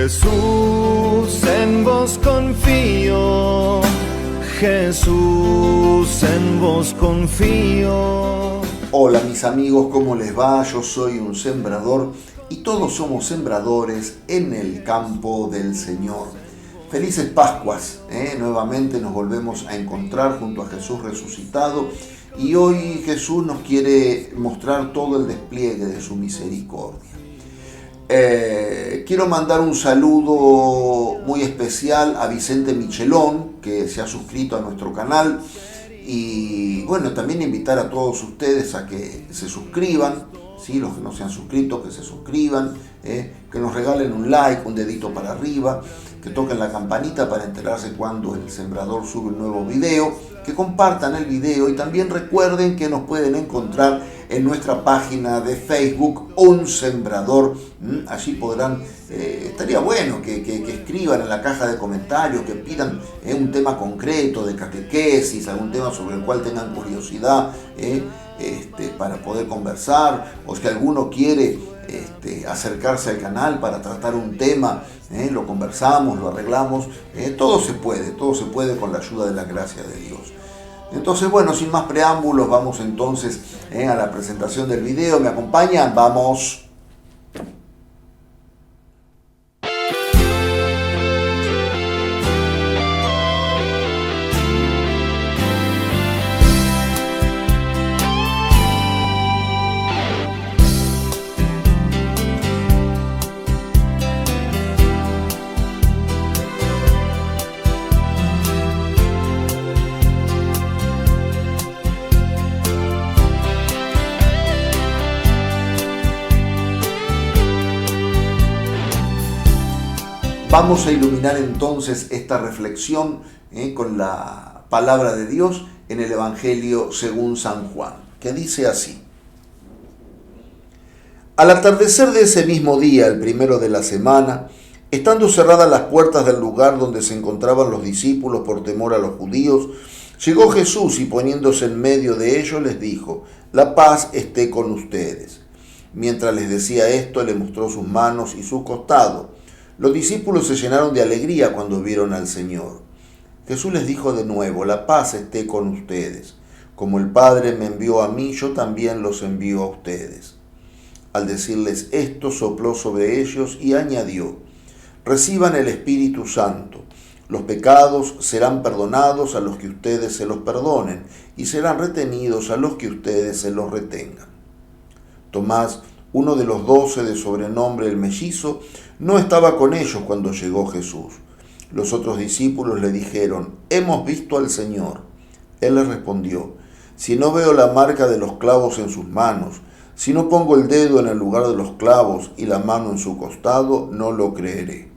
Jesús, en vos confío, Jesús, en vos confío. Hola mis amigos, ¿cómo les va? Yo soy un sembrador y todos somos sembradores en el campo del Señor. Felices Pascuas, nuevamente nos volvemos a encontrar junto a Jesús resucitado y hoy Jesús nos quiere mostrar todo el despliegue de su misericordia. Quiero mandar un saludo muy especial a Vicente Michelón, que se ha suscrito a nuestro canal, y bueno, también invitar a todos ustedes a que se suscriban, ¿sí? Los que no se han suscrito, que se suscriban, que nos regalen un like, un dedito para arriba, que toquen la campanita para enterarse cuando el sembrador sube un nuevo video, que compartan el video y también recuerden que nos pueden encontrar en nuestra página de Facebook, Un Sembrador. Allí podrán, estaría bueno que escriban en la caja de comentarios, que pidan un tema concreto de catequesis, algún tema sobre el cual tengan curiosidad para poder conversar, o si alguno quiere acercarse al canal para tratar un tema, lo conversamos, lo arreglamos, todo se puede con la ayuda de la gracia de Dios. Entonces, bueno, sin más preámbulos, vamos entonces a la presentación del video. ¿Me acompañan? ¡Vamos! Vamos a iluminar entonces esta reflexión con la palabra de Dios en el Evangelio según San Juan, que dice así. Al atardecer de ese mismo día, el primero de la semana, estando cerradas las puertas del lugar donde se encontraban los discípulos por temor a los judíos, llegó Jesús y poniéndose en medio de ellos les dijo: «La paz esté con ustedes». Mientras les decía esto, le mostró sus manos y su costado. Los discípulos se llenaron de alegría cuando vieron al Señor. Jesús les dijo de nuevo: «La paz esté con ustedes. Como el Padre me envió a mí, yo también los envío a ustedes». Al decirles esto, sopló sobre ellos y añadió: «Reciban el Espíritu Santo. Los pecados serán perdonados a los que ustedes se los perdonen, y serán retenidos a los que ustedes se los retengan». Tomás, uno de los 12 de sobrenombre el mellizo, no estaba con ellos cuando llegó Jesús. Los otros discípulos le dijeron: «Hemos visto al Señor». Él les respondió: «Si no veo la marca de los clavos en sus manos, si no pongo el dedo en el lugar de los clavos y la mano en su costado, no lo creeré».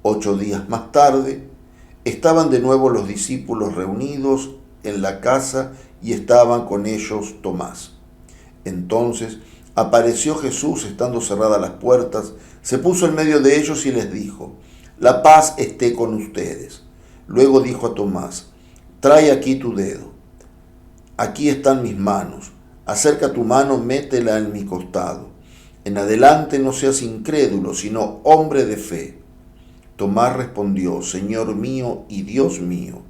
8 días más tarde, estaban de nuevo los discípulos reunidos en la casa y estaban con ellos Tomás. Entonces apareció Jesús estando cerradas las puertas, se puso en medio de ellos y les dijo: «La paz esté con ustedes». Luego dijo a Tomás: «Trae aquí tu dedo. Aquí están mis manos. Acerca tu mano, métela en mi costado. En adelante no seas incrédulo, sino hombre de fe». Tomás respondió: «Señor mío y Dios mío».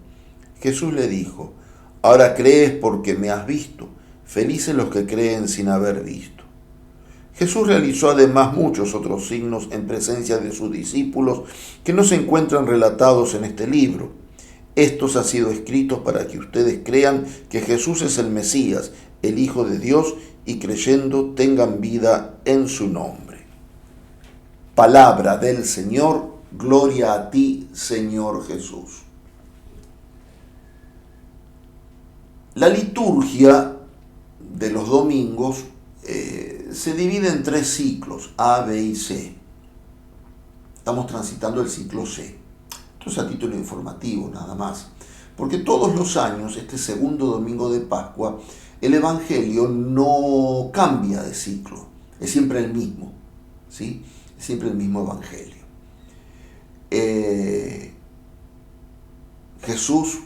Jesús le dijo: «Ahora crees porque me has visto. Felices los que creen sin haber visto». Jesús realizó además muchos otros signos en presencia de sus discípulos que no se encuentran relatados en este libro. Estos han sido escritos para que ustedes crean que Jesús es el Mesías, el Hijo de Dios, y creyendo tengan vida en su nombre. Palabra del Señor, gloria a ti, Señor Jesús. La liturgia de los domingos se divide en 3 ciclos, A, B y C. Estamos transitando el ciclo C. Esto es a título informativo nada más, porque todos los años, este segundo domingo de Pascua, el Evangelio no cambia de ciclo, es siempre el mismo, ¿sí? Es siempre el mismo Evangelio. Jesús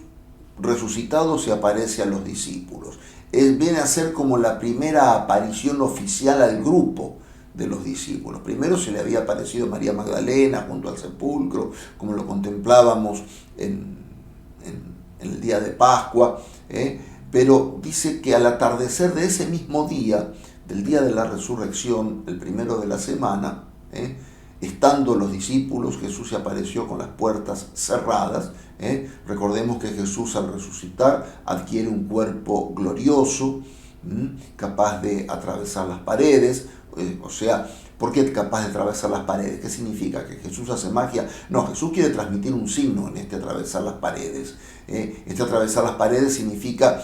resucitado se aparece a los discípulos. Viene a ser como la primera aparición oficial al grupo, de los discípulos. Primero se le había aparecido María Magdalena junto al sepulcro, como lo contemplábamos en el día de Pascua, pero dice que al atardecer de ese mismo día, del día de la resurrección, el primero de la semana, estando los discípulos, Jesús se apareció con las puertas cerradas. Recordemos que Jesús al resucitar adquiere un cuerpo glorioso, capaz de atravesar las paredes. O sea, ¿por qué capaz de atravesar las paredes? ¿Qué significa? ¿Que Jesús hace magia? No, Jesús quiere transmitir un signo en este atravesar las paredes. Este atravesar las paredes significa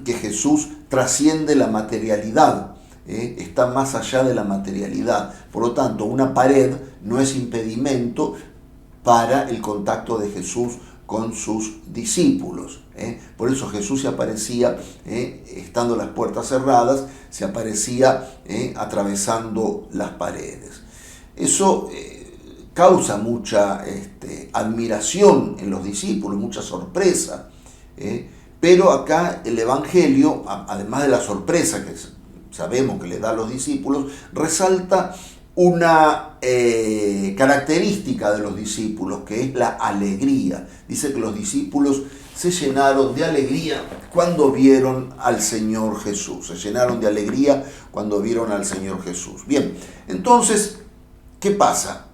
que Jesús trasciende la materialidad. Está más allá de la materialidad. Por lo tanto, una pared no es impedimento para el contacto de Jesús con sus discípulos. Por eso Jesús se aparecía, estando las puertas cerradas, se aparecía atravesando las paredes. Eso causa mucha admiración en los discípulos, mucha sorpresa. Pero acá el Evangelio, además de la sorpresa que sabemos que le da a los discípulos, resalta una característica de los discípulos, que es la alegría. Dice que los discípulos se llenaron de alegría cuando vieron al Señor Jesús. Se llenaron de alegría cuando vieron al Señor Jesús. Bien, entonces, ¿qué pasa?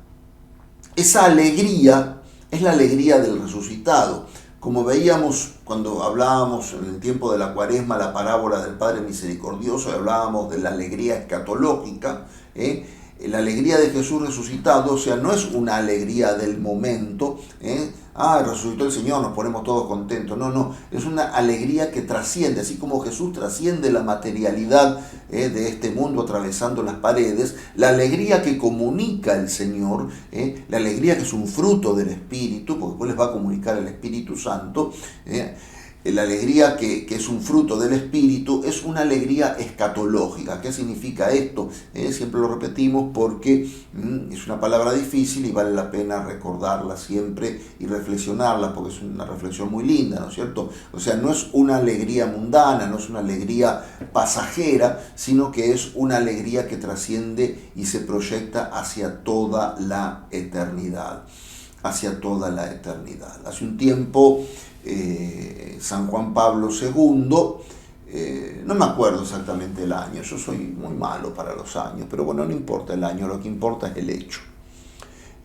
Esa alegría es la alegría del resucitado. Como veíamos cuando hablábamos en el tiempo de la Cuaresma, la parábola del Padre Misericordioso, hablábamos de la alegría escatológica, la alegría de Jesús resucitado, o sea, no es una alegría del momento, resucitó el Señor, nos ponemos todos contentos. No, es una alegría que trasciende, así como Jesús trasciende la materialidad de este mundo atravesando las paredes, la alegría que comunica el Señor, la alegría que es un fruto del Espíritu, porque después les va a comunicar el Espíritu Santo, la alegría que es un fruto del Espíritu es una alegría escatológica. ¿Qué significa esto? Siempre lo repetimos porque es una palabra difícil y vale la pena recordarla siempre y reflexionarla, porque es una reflexión muy linda, ¿no es cierto? O sea, no es una alegría mundana, no es una alegría pasajera, sino que es una alegría que trasciende y se proyecta hacia toda la eternidad. Hacia toda la eternidad. Hace un tiempo, San Juan Pablo II, no me acuerdo exactamente el año, yo soy muy malo para los años, pero bueno, no importa el año, lo que importa es el hecho.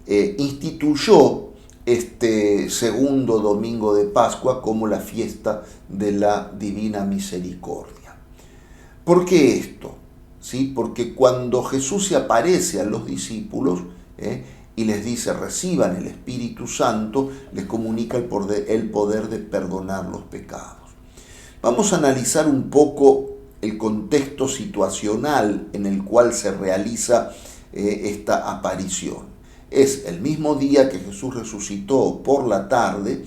Instituyó este segundo domingo de Pascua como la fiesta de la Divina Misericordia. ¿Por qué esto? ¿Sí? Porque cuando Jesús se aparece a los discípulos, y les dice reciban el Espíritu Santo, les comunica el poder de perdonar los pecados. Vamos a analizar un poco el contexto situacional en el cual se realiza esta aparición. Es el mismo día que Jesús resucitó por la tarde.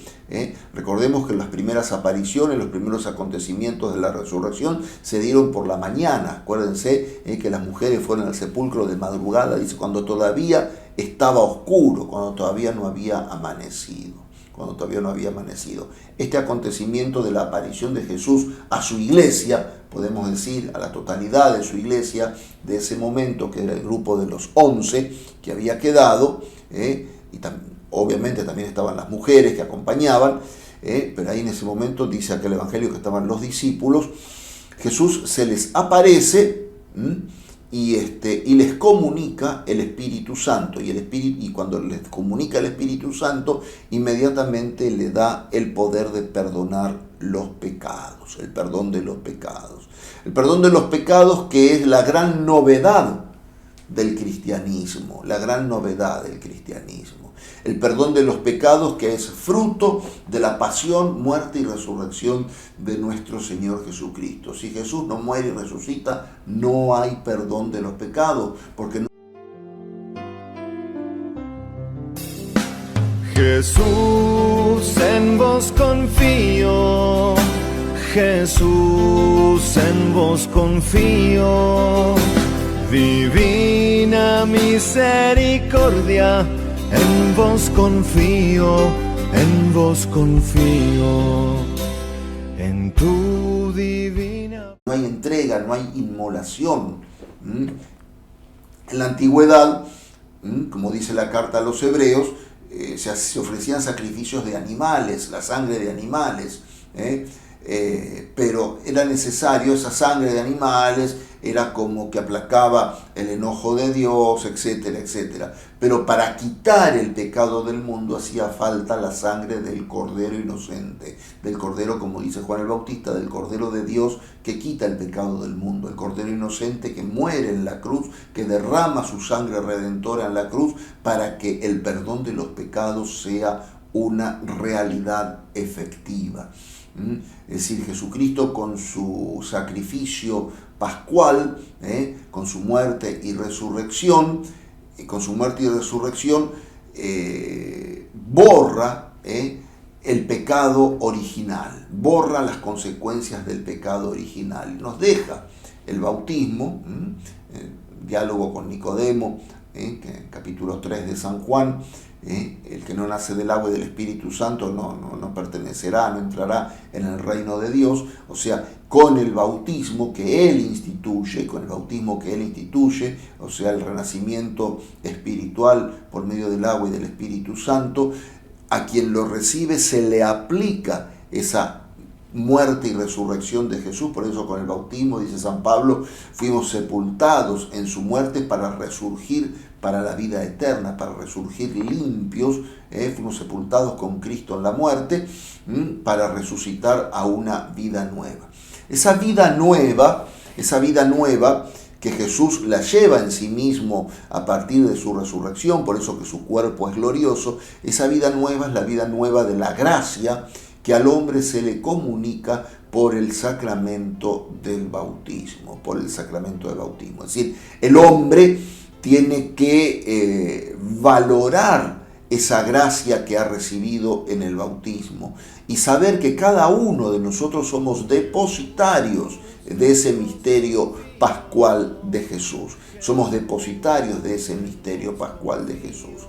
Recordemos que las primeras apariciones, los primeros acontecimientos de la resurrección se dieron por la mañana. Acuérdense que las mujeres fueron al sepulcro de madrugada, dice, cuando todavía estaba oscuro, cuando todavía no había amanecido. Este acontecimiento de la aparición de Jesús a su iglesia, podemos decir, a la totalidad de su iglesia, de ese momento, que era el grupo de los 11 que había quedado, y obviamente también estaban las mujeres que acompañaban, pero ahí en ese momento dice aquel evangelio que estaban los discípulos. Jesús se les aparece y les comunica el Espíritu Santo, y cuando les comunica el Espíritu Santo, inmediatamente le da el poder de perdonar los pecados, el perdón de los pecados. El perdón de los pecados, que es la gran novedad del cristianismo, El perdón de los pecados, que es fruto de la pasión, muerte y resurrección de nuestro Señor Jesucristo. Si Jesús no muere y resucita, no hay perdón de los pecados, porque no... Jesús, en vos confío. Jesús, en vos confío. Divina misericordia, en vos confío, en vos confío, en tu divina. No hay entrega, no hay inmolación. En la antigüedad, como dice la carta a los hebreos, se ofrecían sacrificios de animales, la sangre de animales, pero era necesario esa sangre de animales, era como que aplacaba el enojo de Dios, etcétera, etcétera. Pero para quitar el pecado del mundo hacía falta la sangre del Cordero inocente, del Cordero, como dice Juan el Bautista, del Cordero de Dios que quita el pecado del mundo, el Cordero inocente que muere en la cruz, que derrama su sangre redentora en la cruz para que el perdón de los pecados sea una realidad efectiva. Es decir, Jesucristo con su sacrificio pascual, con su muerte y resurrección, borra el pecado original, borra las consecuencias del pecado original. Nos deja el bautismo, diálogo con Nicodemo, que capítulo 3 de San Juan, el que no nace del agua y del Espíritu Santo no pertenecerá, no entrará en el reino de Dios. O sea, con el bautismo que Él instituye, o sea, el renacimiento espiritual por medio del agua y del Espíritu Santo, a quien lo recibe se le aplica esa muerte y resurrección de Jesús. Por eso con el bautismo, dice San Pablo, fuimos sepultados en su muerte para resurgir para la vida eterna, para resurgir limpios. Fuimos sepultados con Cristo en la muerte para resucitar a una vida nueva. Esa vida nueva que Jesús la lleva en sí mismo a partir de su resurrección, por eso que su cuerpo es glorioso, esa vida nueva es la vida nueva de la gracia que al hombre se le comunica por el sacramento del bautismo, Es decir, el hombre tiene que valorar esa gracia que ha recibido en el bautismo y saber que cada uno de nosotros somos depositarios de ese misterio pascual de Jesús. Somos depositarios de ese misterio pascual de Jesús.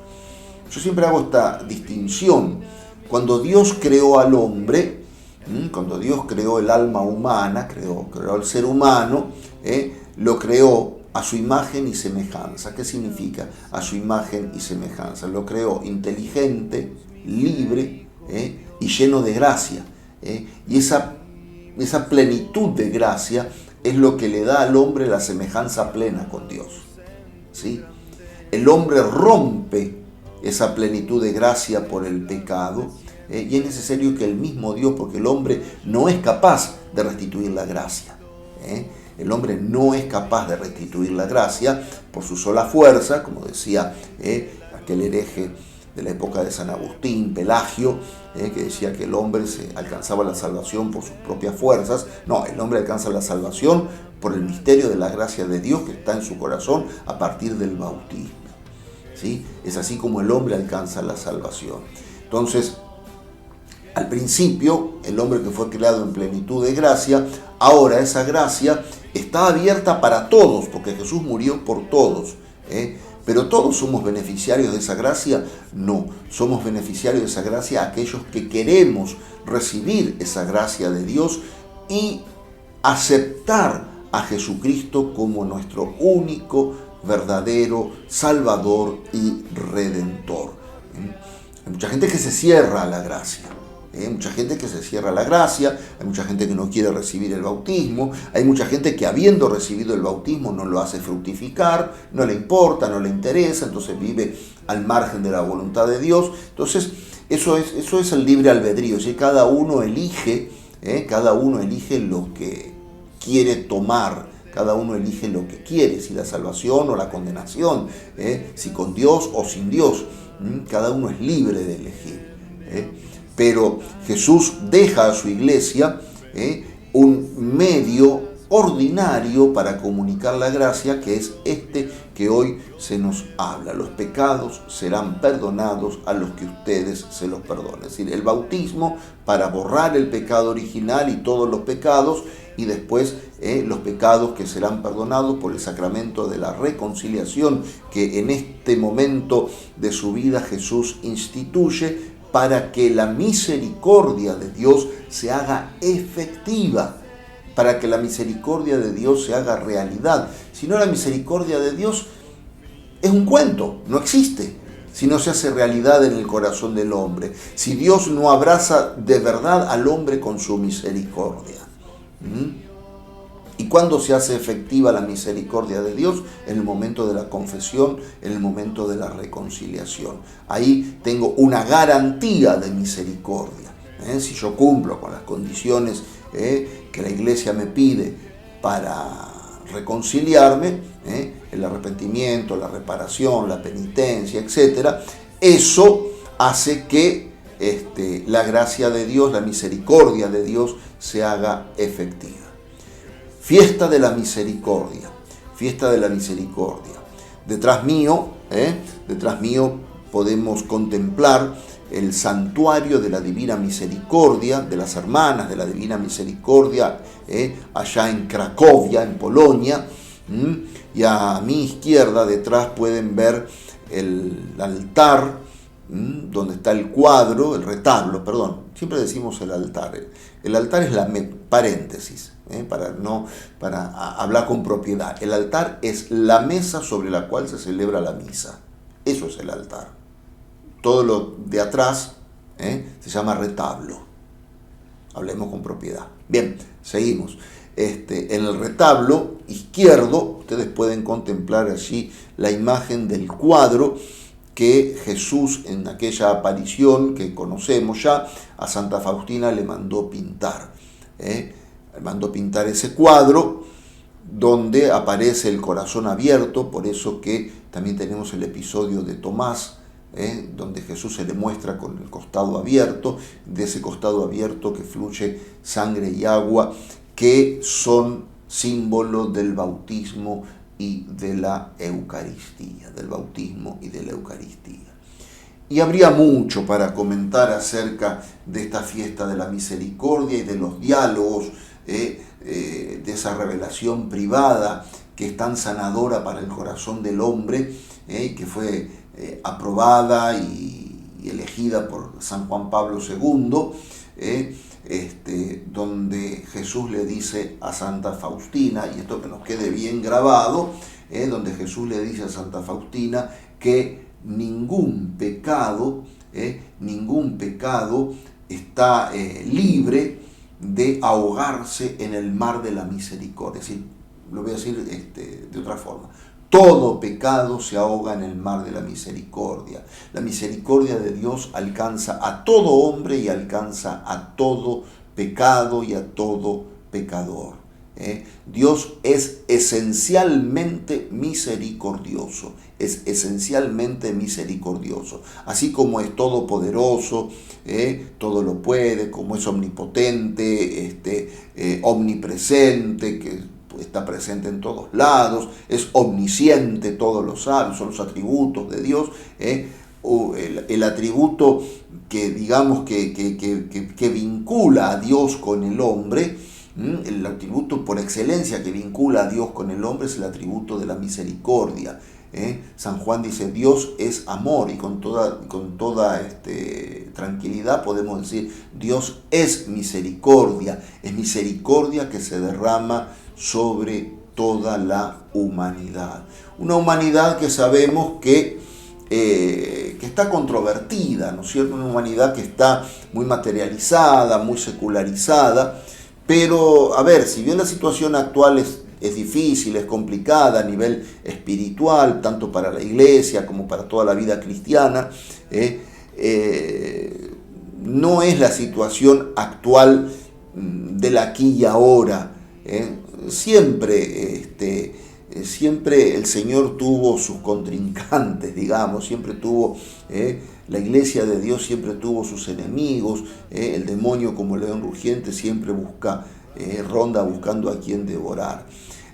Yo siempre hago esta distinción. Cuando Dios creó al hombre, cuando Dios creó el alma humana, creó al ser humano, lo creó a su imagen y semejanza. ¿Qué significa a su imagen y semejanza? Lo creó inteligente, libre y lleno de gracia. Y esa plenitud de gracia es lo que le da al hombre la semejanza plena con Dios. ¿Sí? El hombre rompe esa plenitud de gracia por el pecado, y es necesario que el mismo Dios, porque el hombre no es capaz de restituir la gracia. El hombre no es capaz de restituir la gracia por su sola fuerza, como decía aquel hereje de la época de San Agustín, Pelagio, que decía que el hombre alcanzaba la salvación por sus propias fuerzas. No, el hombre alcanza la salvación por el misterio de la gracia de Dios que está en su corazón a partir del bautismo. ¿Sí? Es así como el hombre alcanza la salvación. Entonces, al principio, el hombre que fue creado en plenitud de gracia, ahora esa gracia está abierta para todos, porque Jesús murió por todos. Pero ¿todos somos beneficiarios de esa gracia? No, somos beneficiarios de esa gracia aquellos que queremos recibir esa gracia de Dios y aceptar a Jesucristo como nuestro único, verdadero Salvador y Redentor. Hay mucha gente que se cierra a la gracia. Hay mucha gente que se cierra a la gracia, hay mucha gente que no quiere recibir el bautismo, hay mucha gente que habiendo recibido el bautismo no lo hace fructificar, no le importa, no le interesa, entonces vive al margen de la voluntad de Dios. Entonces eso es el libre albedrío, ¿sí? Cada uno elige lo que quiere tomar, cada uno elige lo que quiere, si la salvación o la condenación, si con Dios o sin Dios, cada uno es libre de elegir. Pero Jesús deja a su iglesia un medio ordinario para comunicar la gracia, que es este que hoy se nos habla. Los pecados serán perdonados a los que ustedes se los perdonen. Es decir, el bautismo para borrar el pecado original y todos los pecados, y después los pecados que serán perdonados por el sacramento de la reconciliación que en este momento de su vida Jesús instituye, para que la misericordia de Dios se haga efectiva, para que la misericordia de Dios se haga realidad. Si no, la misericordia de Dios es un cuento, no existe, si no se hace realidad en el corazón del hombre, si Dios no abraza de verdad al hombre con su misericordia. ¿Y cuándo se hace efectiva la misericordia de Dios? En el momento de la confesión, en el momento de la reconciliación. Ahí tengo una garantía de misericordia. Si yo cumplo con las condiciones que la Iglesia me pide para reconciliarme, el arrepentimiento, la reparación, la penitencia, etc., eso hace que la gracia de Dios, la misericordia de Dios se haga efectiva. Fiesta de la misericordia, fiesta de la misericordia. Detrás mío podemos contemplar el santuario de la Divina Misericordia, de las hermanas de la Divina Misericordia, allá en Cracovia, en Polonia. Y a mi izquierda, detrás, pueden ver el altar, donde está el cuadro, el retablo, perdón, siempre decimos el altar. El altar es la paréntesis, para hablar con propiedad. El altar es la mesa sobre la cual se celebra la misa. Eso es el altar. Todo lo de atrás se llama retablo. Hablemos con propiedad. Bien, seguimos. En el retablo izquierdo ustedes pueden contemplar allí la imagen del cuadro que Jesús, en aquella aparición que conocemos ya, a Santa Faustina le mandó pintar. Le mandó pintar ese cuadro donde aparece el corazón abierto, por eso que también tenemos el episodio de Tomás, donde Jesús se le muestra con el costado abierto, de ese costado abierto que fluye sangre y agua, que son símbolo del bautismo y de la Eucaristía, del bautismo y de la Eucaristía. Y habría mucho para comentar acerca de esta fiesta de la misericordia y de los diálogos, de esa revelación privada que es tan sanadora para el corazón del hombre, que fue aprobada y elegida por San Juan Pablo II, donde Jesús le dice a Santa Faustina, y esto que nos quede bien grabado, donde Jesús le dice a Santa Faustina que ningún pecado está libre de ahogarse en el mar de la misericordia. Es decir, lo voy a decir de otra forma. Todo pecado se ahoga en el mar de la misericordia. La misericordia de Dios alcanza a todo hombre y alcanza a todo pecado y a todo pecador. Dios es esencialmente misericordioso. Es esencialmente misericordioso. Así como es todopoderoso, todo lo puede, como es omnipotente, omnipresente, que está presente en todos lados, es omnisciente, todo lo sabe, son los atributos de Dios. El atributo que digamos que vincula a Dios con el hombre, el atributo por excelencia que vincula a Dios con el hombre es el atributo de la misericordia. San Juan dice, Dios es amor, y con toda tranquilidad podemos decir, Dios es misericordia que se derrama sobre toda la humanidad. Una humanidad que sabemos que está controvertida, ¿no es cierto? Una humanidad que está muy materializada, muy secularizada, pero, a ver, si bien la situación actual es difícil, es complicada a nivel espiritual, tanto para la Iglesia como para toda la vida cristiana, no es la situación actual del aquí y ahora. Siempre el Señor tuvo sus contrincantes, digamos, siempre tuvo, la Iglesia de Dios siempre tuvo sus enemigos, el demonio como león rugiente siempre ronda buscando a quien devorar.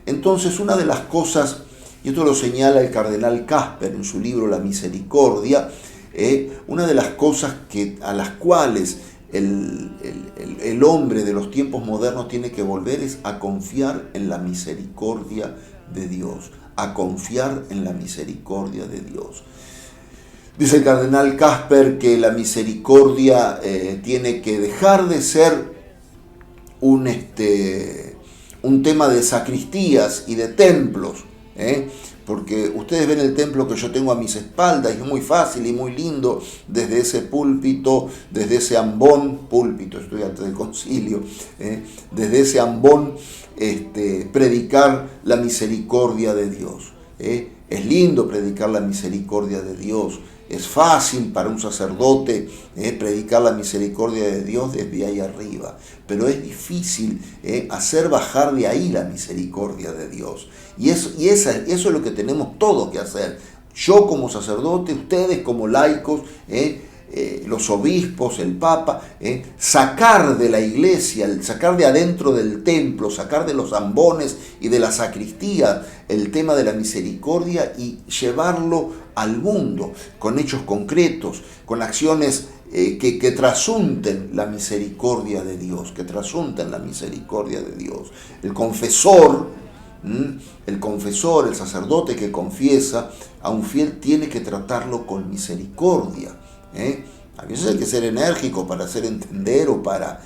Entonces, una de las cosas, y esto lo señala el cardenal Casper en su libro La Misericordia, una de las cosas a las cuales el hombre de los tiempos modernos tiene que volver es a confiar en la misericordia de Dios, a confiar en la misericordia de Dios. Dice el cardenal Casper que la misericordia tiene que dejar de ser un tema de sacristías y de templos, Porque ustedes ven el templo que yo tengo a mis espaldas, y es muy fácil y muy lindo desde ese púlpito, desde ese ambón, púlpito, estudiante del concilio, desde ese ambón predicar la misericordia de Dios. Es lindo predicar la misericordia de Dios. Es fácil para un sacerdote predicar la misericordia de Dios desde ahí arriba, pero es difícil hacer bajar de ahí la misericordia de Dios. Y eso es lo que tenemos todos que hacer. Yo como sacerdote, ustedes como laicos, los obispos, el Papa, sacar de la iglesia, sacar de adentro del templo, sacar de los ambones y de la sacristía el tema de la misericordia y llevarlo al mundo con hechos concretos, con acciones que trasunten la misericordia de Dios, que trasunten la misericordia de Dios. El confesor, el sacerdote que confiesa a un fiel tiene que tratarlo con misericordia. A veces hay que ser enérgico para hacer entender o para...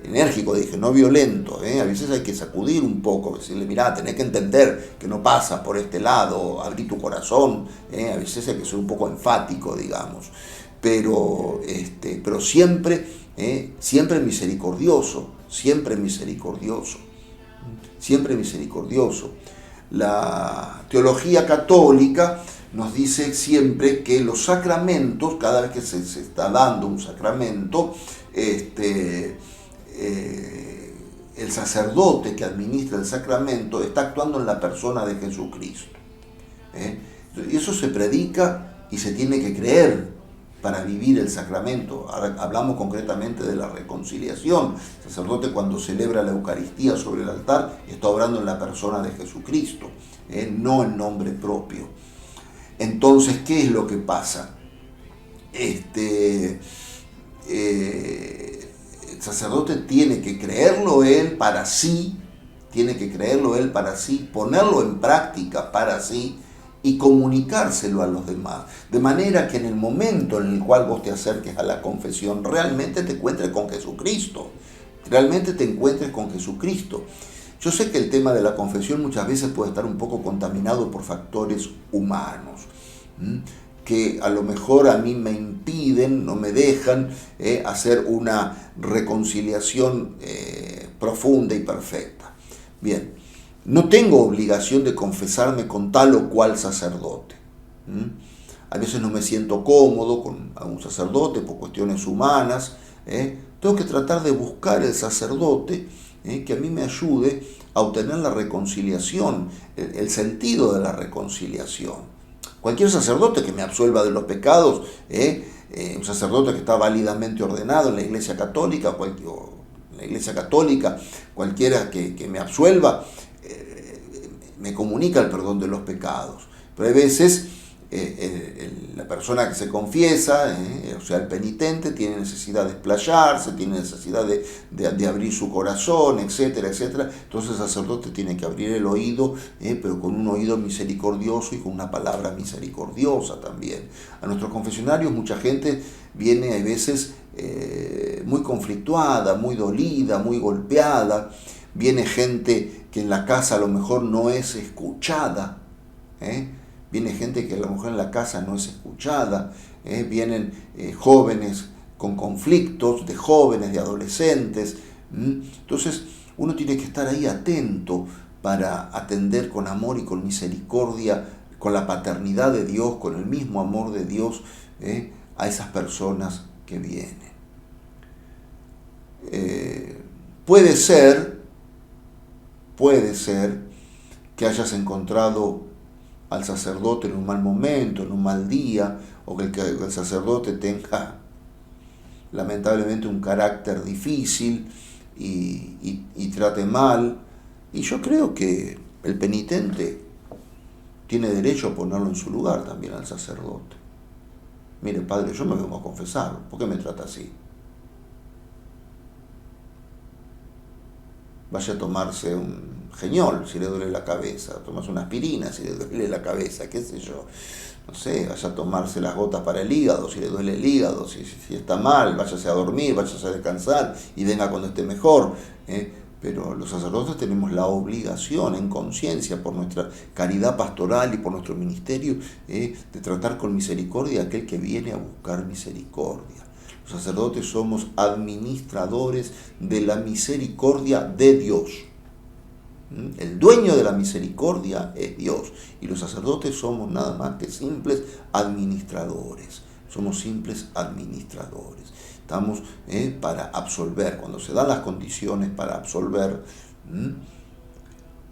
enérgico dije, no violento. A veces hay que sacudir un poco, decirle, mirá, tenés que entender que no pasa por este lado, abrí tu corazón. A veces hay que ser un poco enfático, digamos. Pero siempre misericordioso, siempre misericordioso. Siempre misericordioso. La teología católica nos dice siempre que los sacramentos, cada vez que se está dando un sacramento, el sacerdote que administra el sacramento está actuando en la persona de Jesucristo. Y eso se predica y se tiene que creer para vivir el sacramento. Ahora hablamos concretamente de la reconciliación. El sacerdote, cuando celebra la Eucaristía sobre el altar, está obrando en la persona de Jesucristo, no en nombre propio. Entonces, ¿qué es lo que pasa? El sacerdote tiene que creerlo él para sí, ponerlo en práctica para sí y comunicárselo a los demás. De manera que en el momento en el cual vos te acerques a la confesión, realmente te encuentres con Jesucristo. Yo sé que el tema de la confesión muchas veces puede estar un poco contaminado por factores humanos, que a lo mejor a mí me impiden, no me dejan hacer una reconciliación profunda y perfecta. Bien, no tengo obligación de confesarme con tal o cual sacerdote. A veces no me siento cómodo con un sacerdote por cuestiones humanas. Tengo que tratar de buscar el sacerdote que a mí me ayude a obtener la reconciliación, el sentido de la reconciliación. Cualquier sacerdote que me absuelva de los pecados, un sacerdote que está válidamente ordenado en la Iglesia Católica, cualquiera que me absuelva, me comunica el perdón de los pecados. Pero hay veces la persona que se confiesa, o sea, el penitente, tiene necesidad de explayarse, tiene necesidad de abrir su corazón, etcétera, etcétera. Entonces el sacerdote tiene que abrir el oído, pero con un oído misericordioso y con una palabra misericordiosa también. A nuestros confesionarios mucha gente viene a veces muy conflictuada, muy dolida, muy golpeada. Viene gente que en la casa a lo mejor no es escuchada. Viene gente que a lo mejor en la casa no es escuchada. Vienen jóvenes con conflictos, de jóvenes, de adolescentes. Entonces uno tiene que estar ahí atento para atender con amor y con misericordia, con la paternidad de Dios, con el mismo amor de Dios, a esas personas que vienen. Puede ser que hayas encontrado al sacerdote en un mal momento, en un mal día, o que el sacerdote tenga lamentablemente un carácter difícil y trate mal. Y yo creo que el penitente tiene derecho a ponerlo en su lugar también al sacerdote. Mire, padre, yo me vengo a confesar, ¿por qué me trata así? Vaya a tomarse un Geñol si le duele la cabeza, tomarse una aspirina si le duele la cabeza, qué sé yo. No sé, vaya a tomarse las gotas para el hígado si le duele el hígado, si está mal, váyase a dormir, váyase a descansar y venga cuando esté mejor. Pero los sacerdotes tenemos la obligación en conciencia, por nuestra caridad pastoral y por nuestro ministerio, de tratar con misericordia a aquel que viene a buscar misericordia. Los sacerdotes somos administradores de la misericordia de Dios. El dueño de la misericordia es Dios, y los sacerdotes somos nada más que simples administradores. Somos simples administradores. Estamos para absolver. Cuando se dan las condiciones para absolver,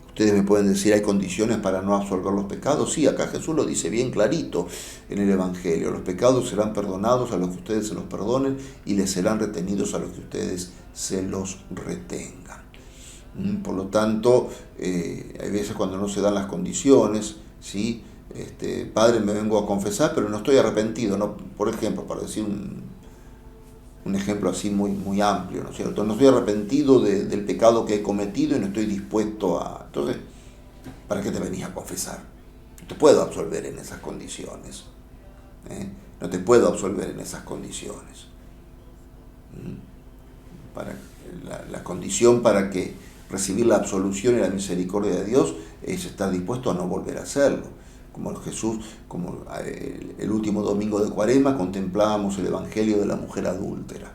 ustedes me pueden decir, ¿hay condiciones para no absolver los pecados? Sí, acá Jesús lo dice bien clarito en el Evangelio. Los pecados serán perdonados a los que ustedes se los perdonen y les serán retenidos a los que ustedes se los retengan. Por lo tanto, hay veces cuando no se dan las condiciones, ¿sí? Padre, me vengo a confesar, pero no estoy arrepentido, ¿no? Por ejemplo, para decir un ejemplo así muy amplio, ¿no es cierto? No estoy arrepentido del pecado que he cometido y no estoy dispuesto a... Entonces, ¿para qué te venís a confesar? No te puedo absolver en esas condiciones. No te puedo absolver en esas condiciones. La condición para que recibir la absolución y la misericordia de Dios es estar dispuesto a no volver a hacerlo. Como Jesús, como el último domingo de Cuaresma contemplábamos el Evangelio de la mujer adúltera.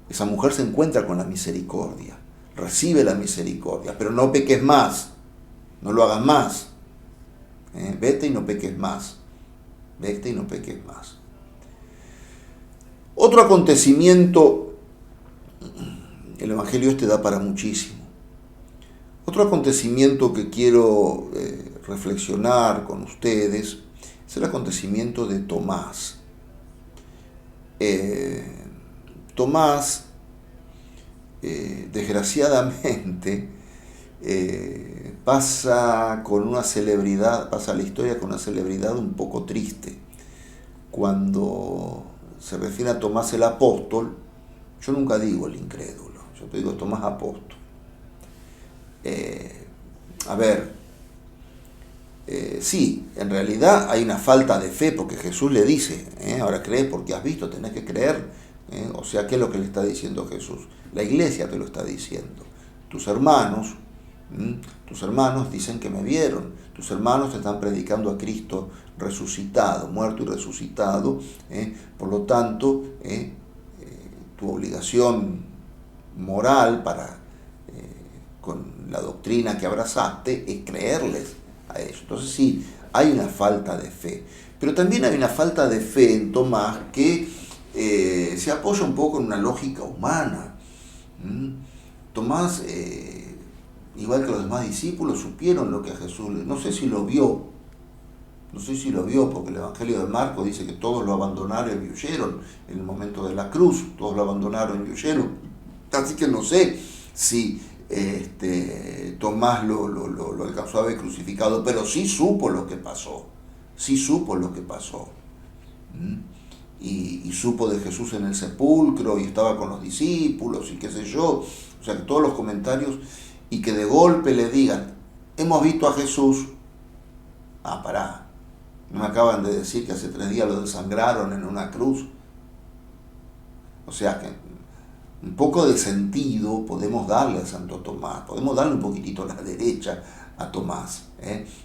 Esa mujer se encuentra con la misericordia, recibe la misericordia, pero no peques más, no lo hagas más. Vete y no peques más. Vete y no peques más. Otro acontecimiento, el Evangelio da para muchísimo. Otro acontecimiento que quiero reflexionar con ustedes es el acontecimiento de Tomás. Tomás, desgraciadamente, pasa a la historia con una celebridad un poco triste. Cuando se refiere a Tomás el apóstol, yo nunca digo el incrédulo, yo te digo Tomás apóstol. Sí, en realidad hay una falta de fe, porque Jesús le dice, ahora crees porque has visto, tenés que creer. O sea, ¿qué es lo que le está diciendo Jesús? La iglesia te lo está diciendo. Tus hermanos dicen que me vieron. Tus hermanos te están predicando a Cristo resucitado, muerto y resucitado. Por lo tanto, tu obligación moral con la doctrina que abrazaste es creerles a eso. Entonces sí, hay una falta de fe. Pero también hay una falta de fe en Tomás que se apoya un poco en una lógica humana. Tomás, igual que los demás discípulos, supieron lo que a Jesús... No sé si lo vio, porque el Evangelio de Marcos dice que todos lo abandonaron y huyeron en el momento de la cruz. Todos lo abandonaron y huyeron. Así que no sé si Tomás lo alcanzó a ver crucificado, pero sí supo lo que pasó. Y supo de Jesús en el sepulcro y estaba con los discípulos y qué sé yo. O sea, que todos los comentarios, y que de golpe le digan, hemos visto a Jesús. Pará, ¿no me acaban de decir que hace 3 días lo desangraron en una cruz? O sea que un poco de sentido podemos darle a Santo Tomás, podemos darle un poquitito a la derecha a Tomás.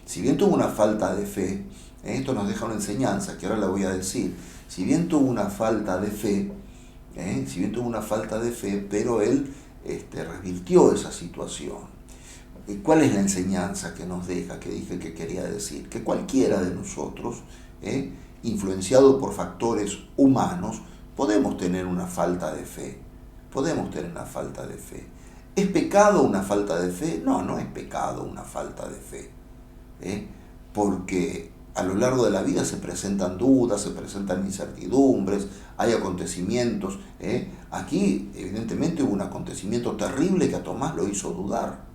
Si bien tuvo una falta de fe, esto nos deja una enseñanza que ahora la voy a decir. Si bien tuvo una falta de fe, pero él revirtió esa situación. ¿Cuál es la enseñanza que nos deja, que dije que quería decir? Que cualquiera de nosotros, influenciado por factores humanos, podemos tener una falta de fe. ¿Es pecado una falta de fe? No, no es pecado una falta de fe. Porque a lo largo de la vida se presentan dudas, se presentan incertidumbres, hay acontecimientos. Aquí, evidentemente, hubo un acontecimiento terrible que a Tomás lo hizo dudar.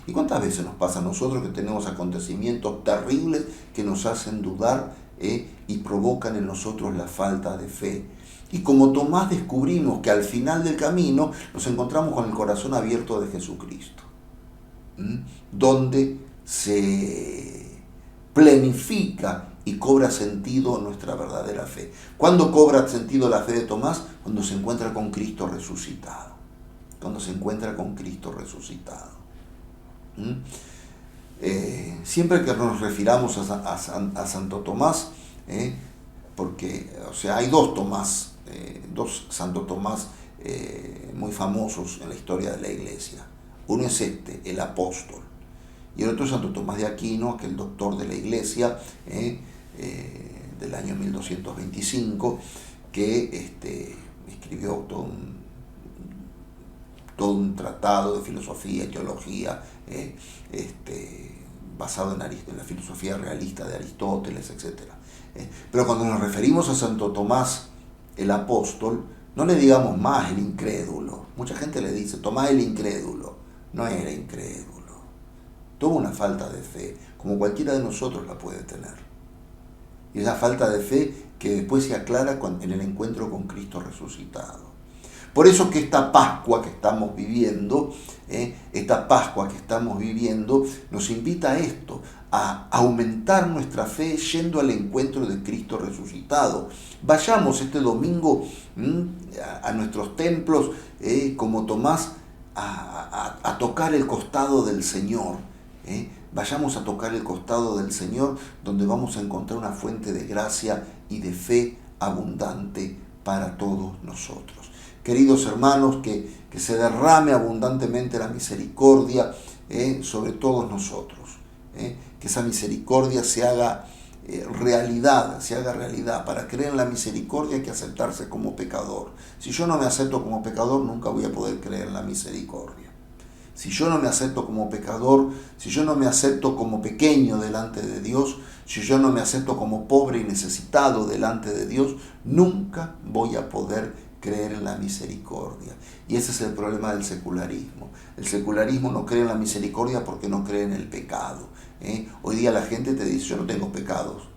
¿Y cuántas veces nos pasa a nosotros que tenemos acontecimientos terribles que nos hacen dudar y provocan en nosotros la falta de fe? Y como Tomás descubrimos que al final del camino nos encontramos con el corazón abierto de Jesucristo, donde se planifica y cobra sentido nuestra verdadera fe. ¿Cuándo cobra sentido la fe de Tomás? Cuando se encuentra con Cristo resucitado. cuando se encuentra con Cristo resucitado. Siempre que nos refiramos a Santo Tomás, porque hay dos Tomás, dos Santo Tomás muy famosos en la historia de la Iglesia. Uno es el apóstol, y el otro es Santo Tomás de Aquino, aquel doctor de la Iglesia del año 1225, que escribió todo un tratado de filosofía y teología basado en la filosofía realista de Aristóteles, etc. Pero cuando nos referimos a Santo Tomás el apóstol, no le digamos más el incrédulo. Mucha gente le dice Tomás el incrédulo. No era incrédulo. Tuvo una falta de fe, como cualquiera de nosotros la puede tener. Y esa falta de fe que después se aclara en el encuentro con Cristo resucitado. Por eso que esta Pascua que estamos viviendo, nos invita a esto, a aumentar nuestra fe yendo al encuentro de Cristo resucitado. Vayamos este domingo a nuestros templos, como Tomás, a tocar el costado del Señor. Vayamos a tocar el costado del Señor, donde vamos a encontrar una fuente de gracia y de fe abundante para todos nosotros. Queridos hermanos, que se derrame abundantemente la misericordia sobre todos nosotros. Que esa misericordia se haga realidad. Para creer en la misericordia hay que aceptarse como pecador. Si yo no me acepto como pecador, nunca voy a poder creer en la misericordia. Si yo no me acepto como pecador, si yo no me acepto como pequeño delante de Dios, si yo no me acepto como pobre y necesitado delante de Dios, nunca voy a poder creer en la misericordia. Y ese es el problema del secularismo. El secularismo no cree en la misericordia porque no cree en el pecado. Hoy día la gente te dice, yo no tengo pecados.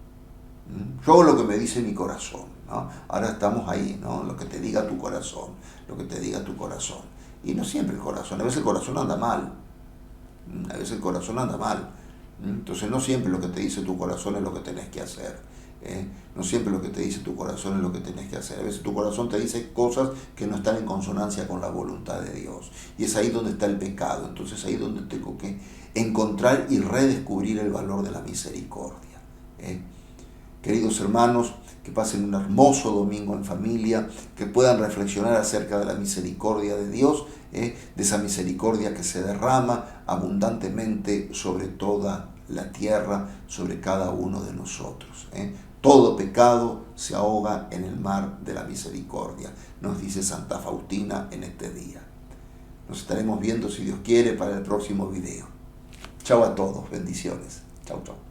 Yo hago lo que me dice mi corazón, ¿no? Ahora estamos ahí, ¿no? Lo que te diga tu corazón, Y no siempre el corazón, a veces el corazón anda mal. Entonces no siempre lo que te dice tu corazón es lo que tenés que hacer. No siempre lo que te dice tu corazón es lo que tenés que hacer. A veces tu corazón te dice cosas que no están en consonancia con la voluntad de Dios. Y es ahí donde está el pecado. Entonces ahí donde tengo que encontrar y redescubrir el valor de la misericordia. Queridos hermanos, que pasen un hermoso domingo en familia, que puedan reflexionar acerca de la misericordia de Dios, de esa misericordia que se derrama abundantemente sobre toda la tierra, sobre cada uno de nosotros. Todo pecado se ahoga en el mar de la misericordia, nos dice Santa Faustina en este día. Nos estaremos viendo, si Dios quiere, para el próximo video. Chao a todos, bendiciones. Chao, chao.